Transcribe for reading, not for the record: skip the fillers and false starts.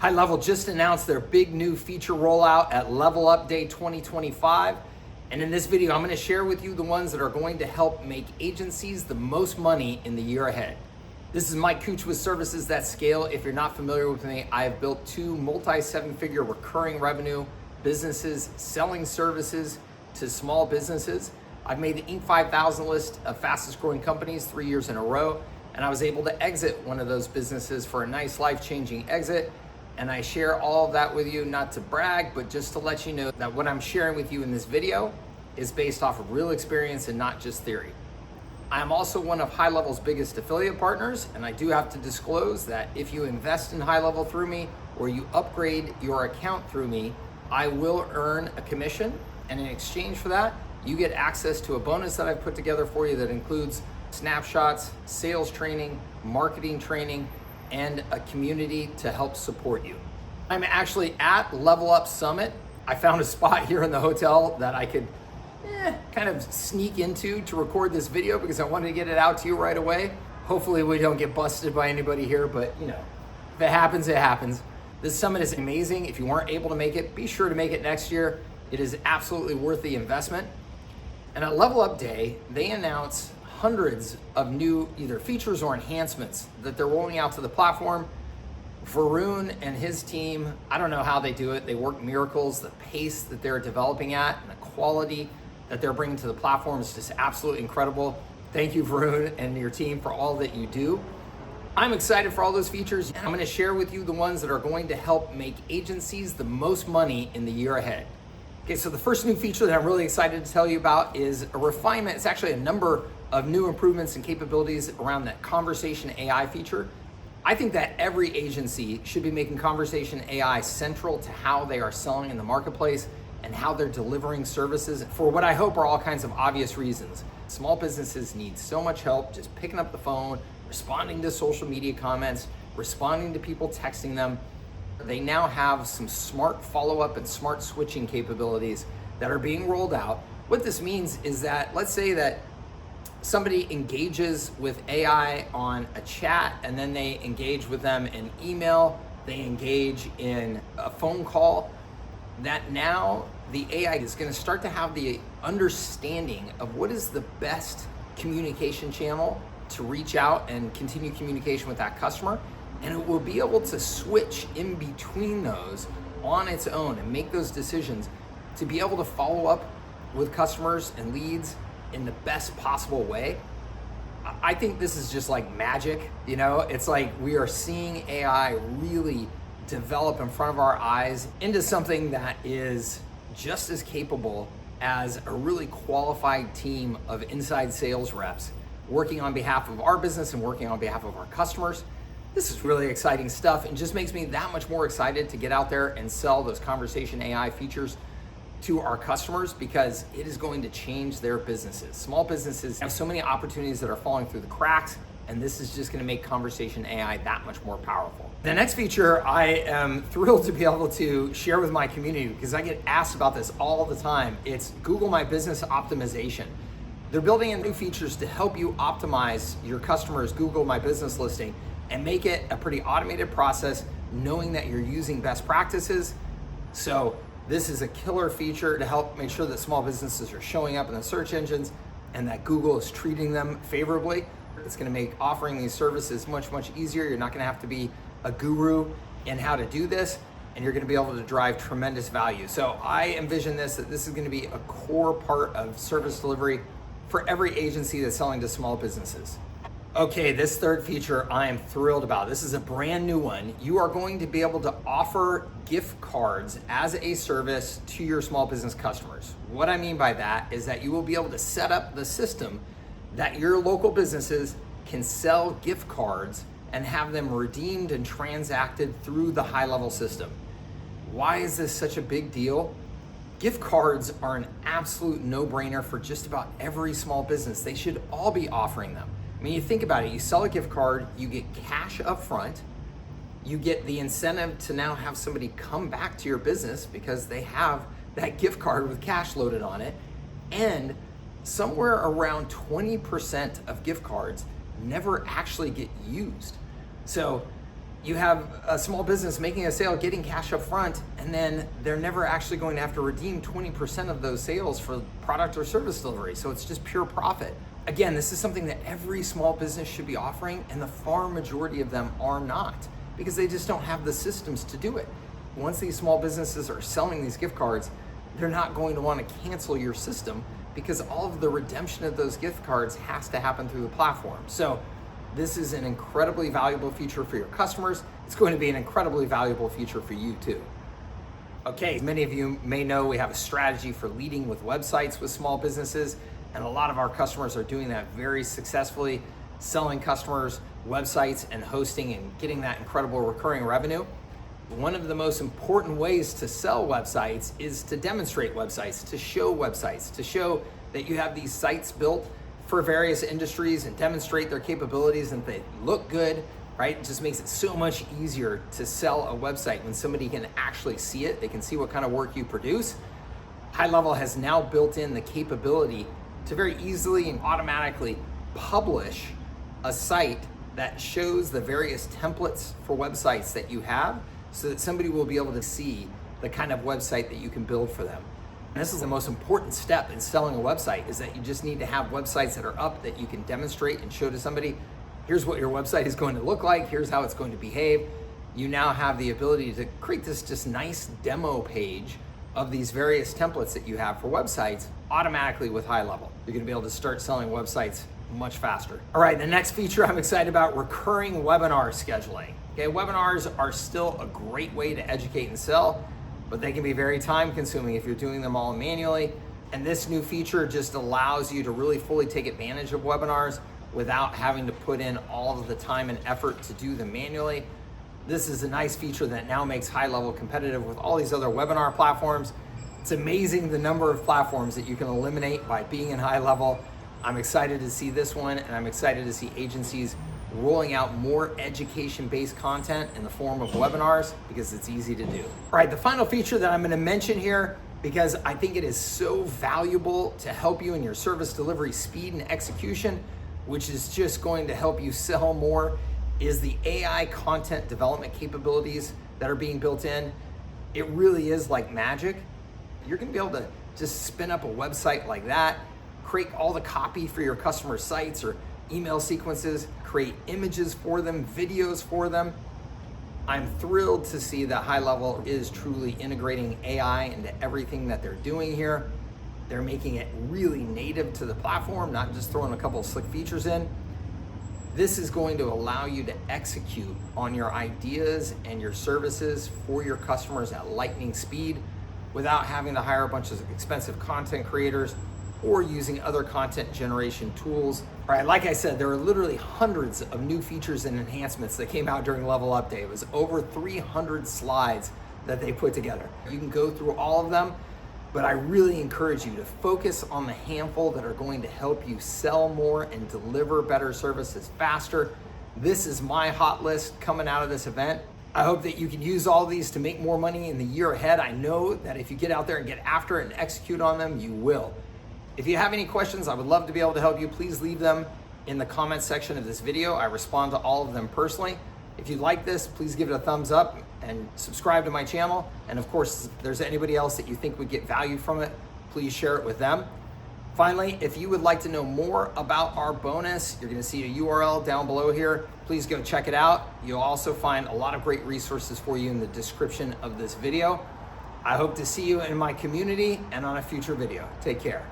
HighLevel just announced their big new feature rollout at LevelUp Day 2025. And in this video, I'm going to share with you the ones that are going to help make agencies the most money in the year ahead. This is Mike Cooch with Services That Scale. If you're not familiar with me, I have built two multi-seven-figure recurring revenue businesses selling services to small businesses. I've made the Inc. 5000 list of fastest growing companies 3 years in a row, and I was able to exit one of those businesses for a nice life-changing exit. And I share all of that with you, not to brag, but just to let you know that what I'm sharing with you in this video is based off of real experience and not just theory. I'm also one of HighLevel's biggest affiliate partners, and I do have to disclose that if you invest in HighLevel through me or you upgrade your account through me, I will earn a commission, and in exchange for that, you get access to a bonus that I've put together for you that includes snapshots, sales training, marketing training, and a community to help support you. I'm actually at LevelUp Summit. I found a spot here in the hotel that I could kind of sneak into to record this video because I wanted to get it out to you right away. Hopefully we don't get busted by anybody here, but you know, if it happens, it happens. This summit is amazing. If you weren't able to make it, be sure to make it next year. It is absolutely worth the investment. And at LevelUp Day, they announce hundreds of new either features or enhancements that they're rolling out to the platform. Varun and his team, I don't know how they do it. They work miracles. The pace that they're developing at and the quality that they're bringing to the platform is just absolutely incredible. Thank you, Varun and your team, for all that you do. I'm excited for all those features, and I'm going to share with you the ones that are going to help make agencies the most money in the year ahead. Okay, so the first new feature that I'm really excited to tell you about is a refinement. It's actually a number of new improvements and capabilities around that conversation AI feature. I think that every agency should be making conversation AI central to how they are selling in the marketplace and how they're delivering services for what I hope are all kinds of obvious reasons. Small businesses need so much help just picking up the phone, responding to social media comments, responding to people texting them. They now have some smart follow-up and smart switching capabilities that are being rolled out. What this means is that, let's say that somebody engages with AI on a chat, and then they engage with them in email, they engage in a phone call, that now the AI is going to start to have the understanding of what is the best communication channel to reach out and continue communication with that customer. And it will be able to switch in between those on its own and make those decisions to be able to follow up with customers and leads in the best possible way. I think this is just like magic, you know? It's like we are seeing AI really develop in front of our eyes into something that is just as capable as a really qualified team of inside sales reps working on behalf of our business and working on behalf of our customers. This is really exciting stuff and just makes me that much more excited to get out there and sell those conversation AI features to our customers because it is going to change their businesses. Small businesses have so many opportunities that are falling through the cracks, and this is just gonna make conversation AI that much more powerful. The next feature I am thrilled to be able to share with my community because I get asked about this all the time. It's Google My Business optimization. They're building in new features to help you optimize your customers' Google My Business listing and make it a pretty automated process, knowing that you're using best practices. So this is a killer feature to help make sure that small businesses are showing up in the search engines and that Google is treating them favorably. It's gonna make offering these services much, much easier. You're not gonna have to be a guru in how to do this, and you're gonna be able to drive tremendous value. So I envision that this is gonna be a core part of service delivery for every agency that's selling to small businesses. Okay, this third feature I am thrilled about. This is a brand new one. You are going to be able to offer gift cards as a service to your small business customers. What I mean by that is that you will be able to set up the system that your local businesses can sell gift cards and have them redeemed and transacted through the HighLevel system. Why is this such a big deal? Gift cards are an absolute no-brainer for just about every small business. They should all be offering them. I mean, you think about it, you sell a gift card, you get cash up front, you get the incentive to now have somebody come back to your business because they have that gift card with cash loaded on it, and somewhere around 20% of gift cards never actually get used. So You have a small business making a sale, getting cash up front, and then they're never actually going to have to redeem 20% of those sales for product or service delivery. So it's just pure profit. Again, this is something that every small business should be offering, and the far majority of them are not, because they just don't have the systems to do it. Once these small businesses are selling these gift cards, they're not going to want to cancel your system, because all of the redemption of those gift cards has to happen through the platform. So this is an incredibly valuable feature for your customers. It's going to be an incredibly valuable feature for you too. Okay, as many of you may know, we have a strategy for leading with websites with small businesses, and a lot of our customers are doing that very successfully, selling customers websites and hosting and getting that incredible recurring revenue. One of the most important ways to sell websites is to demonstrate websites, to show that you have these sites built for various industries and demonstrate their capabilities and they look good, right? It just makes it so much easier to sell a website when somebody can actually see it. They can see what kind of work you produce. HighLevel has now built in the capability to very easily and automatically publish a site that shows the various templates for websites that you have, so that somebody will be able to see the kind of website that you can build for them. And this is the most important step in selling a website, is that you just need to have websites that are up that you can demonstrate and show to somebody, here's what your website is going to look like, here's how it's going to behave. You now have the ability to create this just nice demo page of these various templates that you have for websites automatically with HighLevel. You're gonna be able to start selling websites much faster. All right, the next feature I'm excited about, recurring webinar scheduling. Okay, webinars are still a great way to educate and sell, but they can be very time consuming if you're doing them all manually. And this new feature just allows you to really fully take advantage of webinars without having to put in all of the time and effort to do them manually. This is a nice feature that now makes HighLevel competitive with all these other webinar platforms. It's amazing the number of platforms that you can eliminate by being in HighLevel. I'm excited to see this one, and I'm excited to see agencies rolling out more education-based content in the form of webinars, because it's easy to do. All right, the final feature that I'm gonna mention here, because I think it is so valuable to help you in your service delivery speed and execution, which is just going to help you sell more, is the AI content development capabilities that are being built in. It really is like magic. You're gonna be able to just spin up a website like that, create all the copy for your customer sites or email sequences, create images for them, videos for them. I'm thrilled to see that HighLevel is truly integrating AI into everything that they're doing here. They're making it really native to the platform, not just throwing a couple of slick features in. This is going to allow you to execute on your ideas and your services for your customers at lightning speed without having to hire a bunch of expensive content creators or using other content generation tools. All right, like I said, there are literally hundreds of new features and enhancements that came out during LevelUp Day. It was over 300 slides that they put together. You can go through all of them, but I really encourage you to focus on the handful that are going to help you sell more and deliver better services faster. This is my hot list coming out of this event. I hope that you can use all these to make more money in the year ahead. I know that if you get out there and get after it and execute on them, you will. If you have any questions, I would love to be able to help you. Please leave them in the comments section of this video. I respond to all of them personally. If you like this, please give it a thumbs up and subscribe to my channel. And of course, if there's anybody else that you think would get value from it, please share it with them. Finally, if you would like to know more about our bonus, you're gonna see a URL down below here. Please go check it out. You'll also find a lot of great resources for you in the description of this video. I hope to see you in my community and on a future video. Take care.